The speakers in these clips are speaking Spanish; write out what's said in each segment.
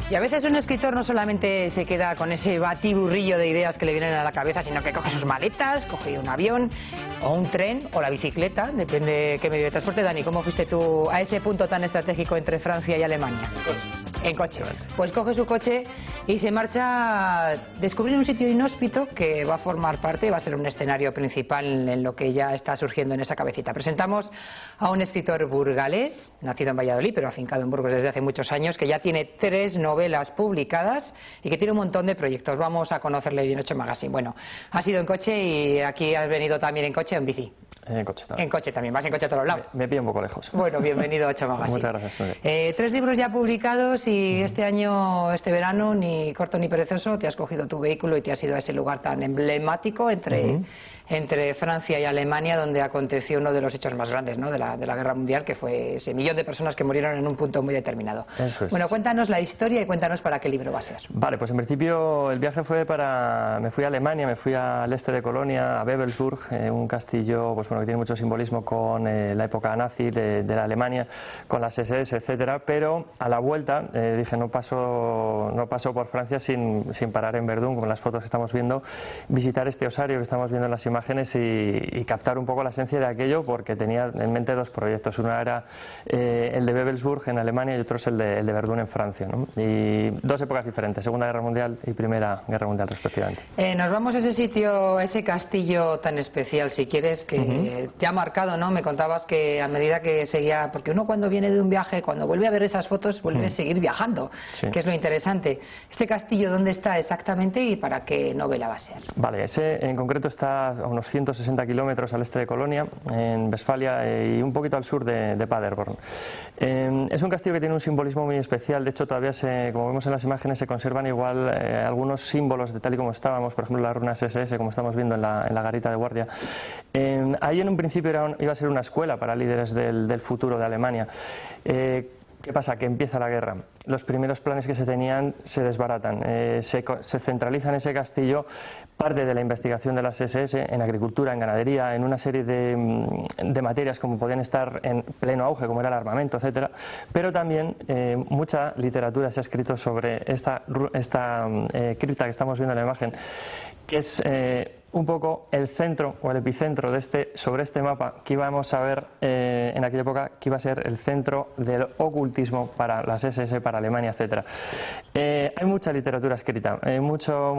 Y a veces un escritor no solamente se queda con ese batiburrillo de ideas que le vienen a la cabeza, sino que coge sus maletas, coge un avión o un tren o la bicicleta, depende qué medio de transporte. Dani, ¿cómo fuiste tú a ese punto tan estratégico entre Francia y Alemania? En coche. Pues coge su coche y se marcha a descubrir un sitio inhóspito que va a formar parte, va a ser un escenario principal en lo que ya está surgiendo en esa cabecita. Presentamos a un escritor burgalés, nacido en Valladolid, pero afincado en Burgos desde hace muchos años, que ya tiene 3 novelas publicadas y que tiene un montón de proyectos. Vamos a conocerle hoy en Ocho Magazine. Bueno, has ido en coche y aquí has venido también en coche o en bici. En coche también. En coche también, vas en coche a todos lados. Me pilla un poco lejos. Bueno, bienvenido a Ocho Magazine. Muchas gracias. 3 libros ya publicados y este año, este verano, ni corto ni perezoso, te has cogido tu vehículo y te has ido a ese lugar tan emblemático entre Francia y Alemania, donde aconteció uno de los hechos más grandes, ¿no?, de la Guerra Mundial, que fue ese millón de personas que murieron en un punto muy determinado. Eso es. Bueno, cuéntanos la historia y cuéntanos para qué libro va a ser. Vale, pues en principio el viaje fue me fui a Alemania, me fui al este de Colonia, a Wewelsburg, un castillo pues bueno, que tiene mucho simbolismo con la época nazi de la Alemania, con las SS, etcétera, pero a la vuelta dije no paso por Francia sin parar en Verdún, como en las fotos que estamos viendo, visitar este osario que estamos viendo en las imágenes y captar un poco la esencia de aquello, porque tenía en mente 2 proyectos. Uno era el de Wewelsburg en Alemania y otro es el de Verdún en Francia, ¿no? Y 2 épocas diferentes, Segunda Guerra Mundial y Primera Guerra Mundial respectivamente. Nos vamos a ese sitio, a ese castillo tan especial, si quieres, que te ha marcado, ¿no? Me contabas que a medida que seguía, porque uno cuando viene de un viaje, cuando vuelve a ver esas fotos, vuelve a seguir viajando, que es lo interesante. ¿Este castillo dónde está exactamente y para qué novela va a ser? Vale, ese en concreto está a unos 160 kilómetros al este de Colonia, en Westfalia, y un poquito al sur de Paderborn. Es un castillo que tiene un simbolismo muy especial. De hecho, todavía, como vemos en las imágenes, se conservan igual algunos símbolos de tal y como estábamos, por ejemplo las runas SS, como estamos viendo en la garita de guardia. Ahí en un principio iba a ser una escuela para líderes del futuro de Alemania. ¿Qué pasa? Que empieza la guerra. Los primeros planes que se tenían se desbaratan. Se centraliza en ese castillo parte de la investigación de las SS en agricultura, en ganadería, en una serie de materias como podían estar en pleno auge, como era el armamento, etcétera. Pero también mucha literatura se ha escrito sobre esta cripta que estamos viendo en la imagen, que es un poco el centro o el epicentro sobre este mapa que íbamos a ver en aquella época, que iba a ser el centro del ocultismo para las SS, para Alemania, etcétera. Hay mucha literatura escrita, mucho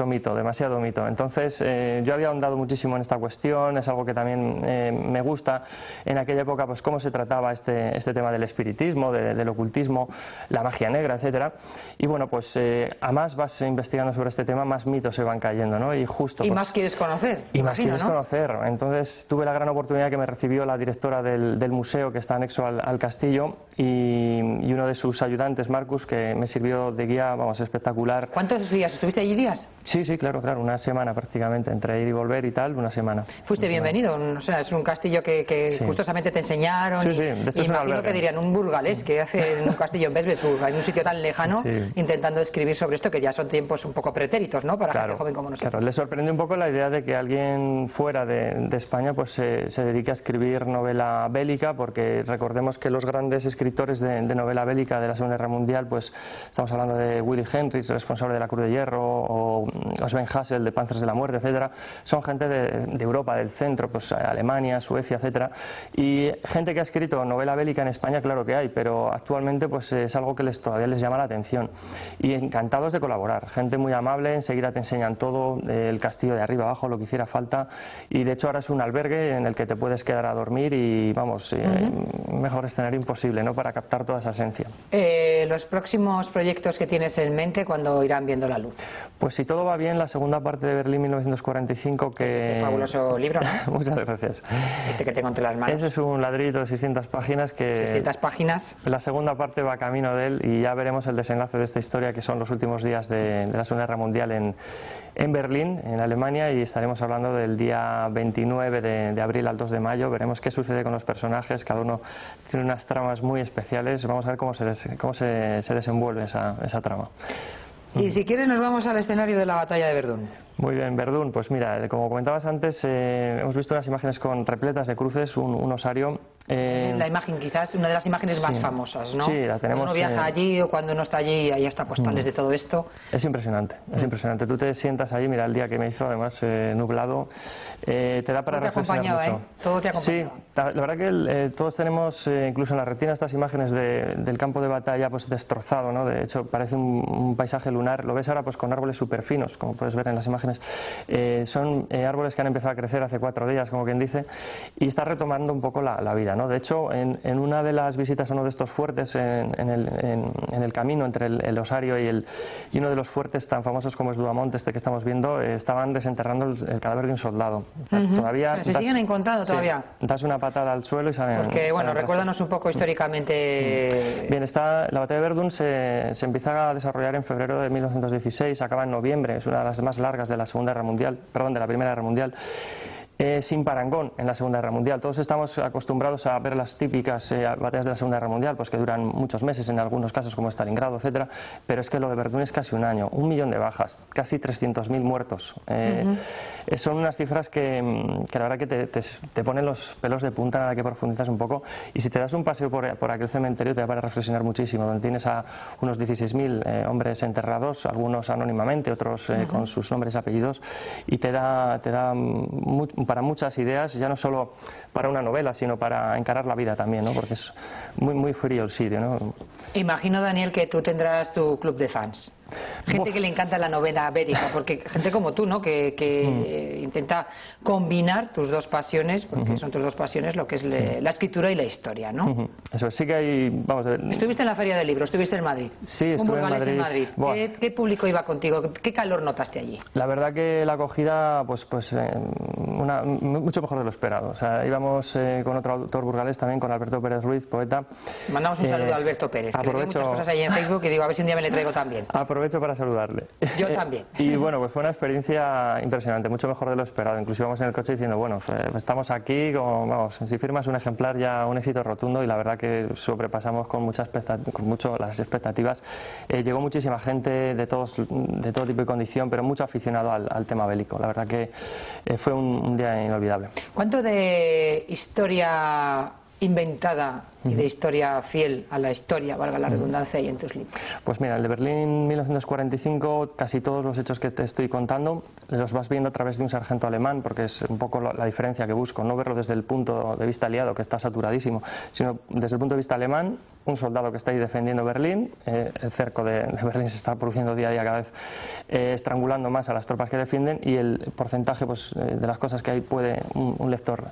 mito, demasiado mito. Entonces yo había ahondado muchísimo en esta cuestión, es algo que también me gusta. En aquella época, pues cómo se trataba este tema del espiritismo, del ocultismo, la magia negra, etcétera. Y bueno, pues a más vas investigando sobre este tema, más mitos se van cayendo, ¿no? Y justo y más quieres conocer. Y más quieres ¿no? conocer. Entonces tuve la gran oportunidad que me recibió la directora del museo que está anexo al castillo y uno de sus ayudantes, Marcus, que me sirvió de guía, vamos, espectacular. ¿Cuántos días? ¿Estuviste allí días? Sí, claro, una semana prácticamente, entre ir y volver y tal, una semana. Fuiste bienvenido, o sea, es un castillo que gustosamente te enseñaron. Sí, de hecho y imagino que dirían un burgalés que hace en un castillo en Wewelsburg, en un sitio tan lejano, intentando escribir sobre esto, que ya son tiempos un poco pretéritos, ¿no?, para gente joven como nosotros. Claro, le sorprendió un poco la idea de que alguien fuera de España pues se dedique a escribir novela bélica, porque recordemos que los grandes escritores de novela bélica de la Segunda Guerra Mundial, pues estamos hablando de Willy Heinrich, responsable de la Cruz de Hierro, o Sven Hassel de Panzers de la Muerte, etcétera. Son gente de Europa, del centro, pues Alemania, Suecia, etcétera. Y gente que ha escrito novela bélica en España, claro que hay, pero actualmente pues es algo que todavía les llama la atención. Y encantados de colaborar, gente muy amable, enseguida te enseñan todo, el castillo de arriba abajo, lo que hiciera falta, y de hecho ahora es un albergue en el que te puedes quedar a dormir y vamos, mejor escenario imposible, ¿no?, para captar toda esa esencia. Los próximos proyectos que tienes en mente, ¿cuándo irán viendo la luz? Pues si todo va bien, la segunda parte de Berlín 1945, que... Es este fabuloso libro, ¿no? Muchas gracias. Este que tengo entre las manos. Ese es un ladrillito de 600 páginas que... 600 páginas. La segunda parte va camino de él y ya veremos el desenlace de esta historia, que son los últimos días de la Segunda Guerra Mundial en Berlín, en Alemania, y estaremos hablando del día 29 de abril al 2 de mayo. Veremos qué sucede con los personajes, cada uno tiene unas tramas muy especiales. Vamos a ver cómo se desenvuelve esa trama. Y si quieres nos vamos al escenario de la batalla de Verdún. Muy bien, Verdún, pues mira, como comentabas antes, hemos visto unas imágenes repletas de cruces, un osario Es la imagen, quizás una de las imágenes más famosas, ¿no? Sí, la tenemos. Cuando uno viaja allí o cuando uno está allí, hay hasta postales de todo esto. Es impresionante, es impresionante. Tú te sientas allí, mira el día que me hizo, además nublado, te da para reflexionar mucho. Todo te acompañaba. Sí, la verdad que todos tenemos, incluso en la retina, estas imágenes del campo de batalla pues destrozado, ¿no? De hecho, parece un paisaje lunar. Lo ves ahora pues con árboles súper finos, como puedes ver en las imágenes. Son árboles que han empezado a crecer hace 4 días, como quien dice, y está retomando un poco la vida, ¿no? De hecho, en una de las visitas a uno de estos fuertes, en el camino entre el Osario y uno de los fuertes tan famosos como es Dudamonte, este que estamos viendo, estaban desenterrando el cadáver de un soldado. Todavía ¿Se siguen encontrando todavía? Das una patada al suelo y salen. Porque, bueno, recuérdanos un poco históricamente. Bien, la batalla de Verdun se empieza a desarrollar en febrero de 1916, acaba en noviembre, es una de las más largas de la de la Primera Guerra Mundial. Sin parangón en la Segunda Guerra Mundial. Todos estamos acostumbrados a ver las típicas batallas de la Segunda Guerra Mundial, pues que duran muchos meses, en algunos casos como Stalingrado, etcétera, pero es que lo de Verdún es casi un año, 1 millón de bajas, casi 300.000 muertos. Son unas cifras que la verdad que te ponen los pelos de punta nada que profundizas un poco, y si te das un paseo por aquel cementerio te da para reflexionar muchísimo, donde tienes a unos 16.000 hombres enterrados, algunos anónimamente, otros con sus nombres y apellidos, y te da para muchas ideas, ya no solo para una novela, sino para encarar la vida también, ¿no? Porque es muy frío el sitio, ¿no? Imagino, Daniel, que tú tendrás tu club de fans. Gente que le encanta la novela bélica, porque gente como tú, ¿no? Que intenta combinar tus dos pasiones, porque son tus dos pasiones, lo que es la escritura y la historia, ¿no? Eso sí que hay, vamos a ver. Estuviste en la Feria del Libro, estuviste en Madrid. Sí, estuve en Madrid. ¿Qué público iba contigo? ¿Qué calor notaste allí? La verdad que la acogida, mucho mejor de lo esperado. O sea, íbamos con otro autor burgalés también, con Alberto Pérez Ruiz, poeta. Mandamos un saludo a Alberto Pérez, que le veo muchas cosas ahí en Facebook y digo, a ver si un día me le traigo también. Aprovecho para saludarle. Yo también. Y bueno, pues fue una experiencia impresionante, mucho mejor de lo esperado. Incluso íbamos en el coche diciendo, bueno, estamos aquí, si firmas un ejemplar ya un éxito rotundo, y la verdad que sobrepasamos con mucho las expectativas. Llegó muchísima gente de todo tipo y condición, pero mucho aficionado al tema bélico. La verdad que fue un día inolvidable. ¿Cuánto de historia inventada y de historia fiel a la historia, valga la redundancia, hay en tus libros? Pues mira, el de Berlín 1945, casi todos los hechos que te estoy contando los vas viendo a través de un sargento alemán, porque es un poco la diferencia que busco, no verlo desde el punto de vista aliado, que está saturadísimo, sino desde el punto de vista alemán, un soldado que está ahí defendiendo Berlín, el cerco de Berlín se está produciendo día a día cada vez, estrangulando más a las tropas que defienden, y el porcentaje de las cosas que hay puede un lector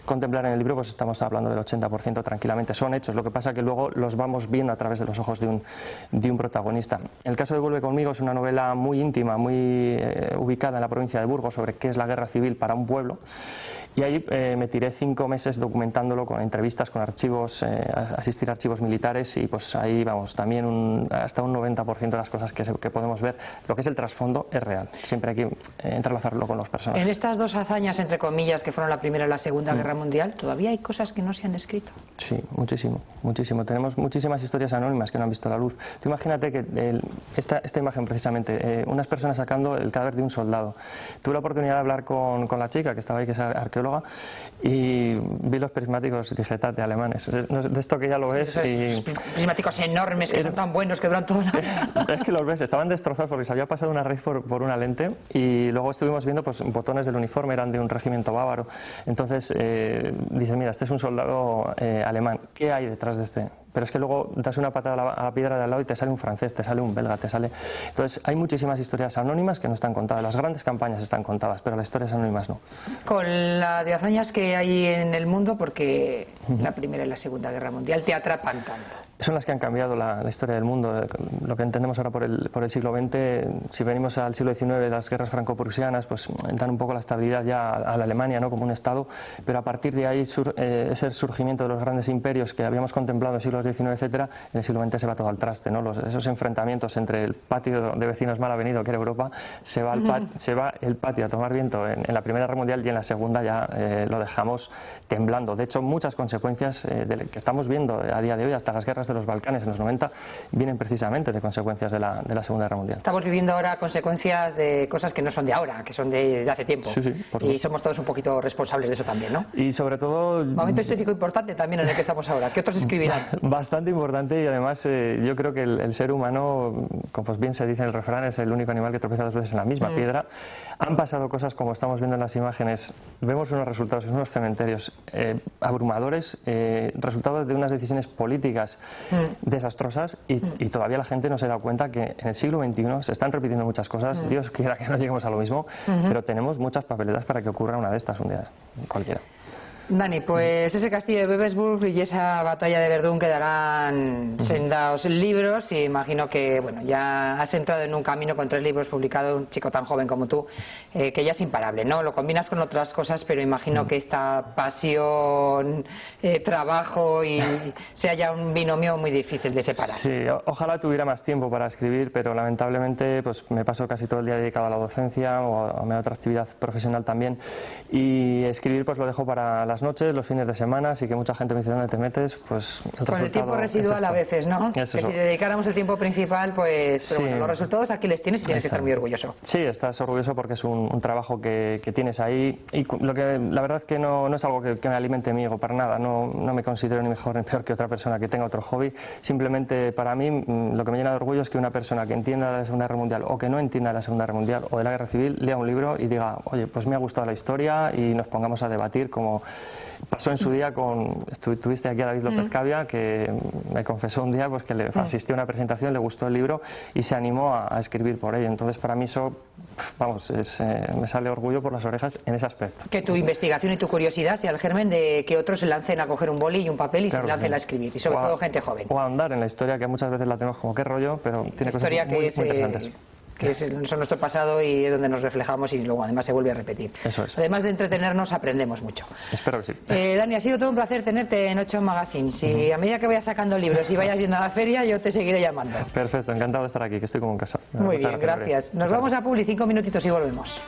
contemplar en el libro, pues estamos hablando del 80% tranquilamente. Son hechos, lo que pasa que luego los vamos viendo a través de los ojos de un protagonista. El caso de Vuelve conmigo es una novela muy íntima, muy ubicada en la provincia de Burgos, sobre qué es la guerra civil para un pueblo. Y ahí me tiré 5 meses documentándolo con entrevistas, con archivos, asistir a archivos militares, y pues ahí vamos, también hasta un 90% de las cosas que podemos ver, lo que es el trasfondo es real. Siempre hay que entrelazarlo con los personajes. En estas dos hazañas, entre comillas, que fueron la Primera y la Segunda Guerra Mundial, ¿todavía hay cosas que no se han escrito? Sí, muchísimo. Tenemos muchísimas historias anónimas que no han visto la luz. Tú imagínate que esta imagen precisamente, unas personas sacando el cadáver de un soldado. Tuve la oportunidad de hablar con la chica que estaba ahí, que es arqueóloga, y vi los prismáticos y dije, tate, alemanes. De esto que ya lo ves. Y prismáticos enormes que son tan buenos que duran toda la vida. Es que los ves, estaban destrozados porque se había pasado una raíz por una lente, y luego estuvimos viendo pues botones del uniforme, eran de un regimiento bávaro. Entonces dice, mira, este es un soldado alemán, ¿qué hay detrás de este? Pero es que luego das una patada a la piedra de al lado y te sale un francés, te sale un belga, te sale... Entonces hay muchísimas historias anónimas que no están contadas. Las grandes campañas están contadas, pero las historias anónimas no. Con la de hazañas que hay en el mundo, porque la Primera y la Segunda Guerra Mundial te atrapan tanto. Son las que han cambiado la historia del mundo. Lo que entendemos ahora por el siglo XX, si venimos al siglo XIX, las guerras franco-prusianas, pues dan un poco la estabilidad ya a la Alemania, ¿no?, como un Estado, pero a partir de ahí ese surgimiento de los grandes imperios que habíamos contemplado en siglos XIX, etcétera, en el siglo XX se va todo al traste, ¿no? Esos enfrentamientos entre el patio de vecinos mal avenido, que era Europa, se va el patio a tomar viento en la Primera Guerra Mundial, y en la Segunda ya lo dejamos temblando. De hecho, muchas consecuencias que estamos viendo a día de hoy, hasta las guerras de los Balcanes en los 90 vienen precisamente de consecuencias de la Segunda Guerra Mundial. Estamos viviendo ahora consecuencias de cosas que no son de ahora, que son de hace tiempo. Sí, y somos todos un poquito responsables de eso también, ¿no? Y sobre todo... Momento histórico importante también en el que estamos ahora. ¿Qué otros escribirán? Bastante importante, y además yo creo que el ser humano, como pues bien se dice en el refrán, es el único animal que tropieza 2 veces en la misma piedra. Han pasado cosas como estamos viendo en las imágenes. Vemos unos resultados en unos cementerios abrumadores, resultados de unas decisiones políticas desastrosas, y todavía la gente no se da cuenta que en el siglo XXI se están repitiendo muchas cosas. Dios quiera que no lleguemos a lo mismo, pero tenemos muchas papeletas para que ocurra una de estas un día cualquiera. Dani, pues ese castillo de Bebesburg y esa batalla de Verdún quedarán sendados libros, y imagino que bueno, ya has entrado en un camino con 3 libros publicados, un chico tan joven como tú, que ya es imparable, ¿no? Lo combinas con otras cosas, pero imagino que esta pasión, trabajo y sea ya un binomio muy difícil de separar. Sí, ojalá tuviera más tiempo para escribir, pero lamentablemente pues me paso casi todo el día dedicado a la docencia o a otra actividad profesional también, y escribir pues lo dejo para las noches, los fines de semana, así que mucha gente me dice ¿dónde te metes? Pues con el tiempo residual a veces, ¿no? Que si dedicáramos el tiempo principal, pues pero bueno, los resultados aquí les tienes y tienes que estar muy orgulloso. Sí, estás orgulloso porque es un trabajo que tienes ahí, y lo que la verdad es que no es algo que me alimente mi ego para nada. No me considero ni mejor ni peor que otra persona que tenga otro hobby. Simplemente para mí lo que me llena de orgullo es que una persona que entienda de la Segunda Guerra Mundial o que no entienda de la Segunda Guerra Mundial o de la Guerra Civil lea un libro y diga, oye, pues me ha gustado la historia, y nos pongamos a debatir como pasó en su día con... Tuviste aquí a David López Cavia, que me confesó un día pues que le asistió a una presentación, le gustó el libro y se animó a escribir por ello. Entonces para mí eso, vamos, me sale orgullo por las orejas en ese aspecto. Que tu investigación y tu curiosidad sea el germen de que otros se lancen a coger un boli y un papel y se lancen a escribir, y sobre todo gente joven. O a ahondar en la historia, que muchas veces la tenemos como qué rollo, pero tiene cosas muy interesantes. Que son nuestro pasado y es donde nos reflejamos, y luego además se vuelve a repetir. Eso es. Además de entretenernos, aprendemos mucho. Espero que sí. Dani, ha sido todo un placer tenerte en 8 Magazines, y a medida que vayas sacando libros y vayas yendo a la feria, yo te seguiré llamando. Perfecto, encantado de estar aquí, que estoy como en casa. Muy bien, gracias. Nos vamos a Publi, 5 minutitos y volvemos.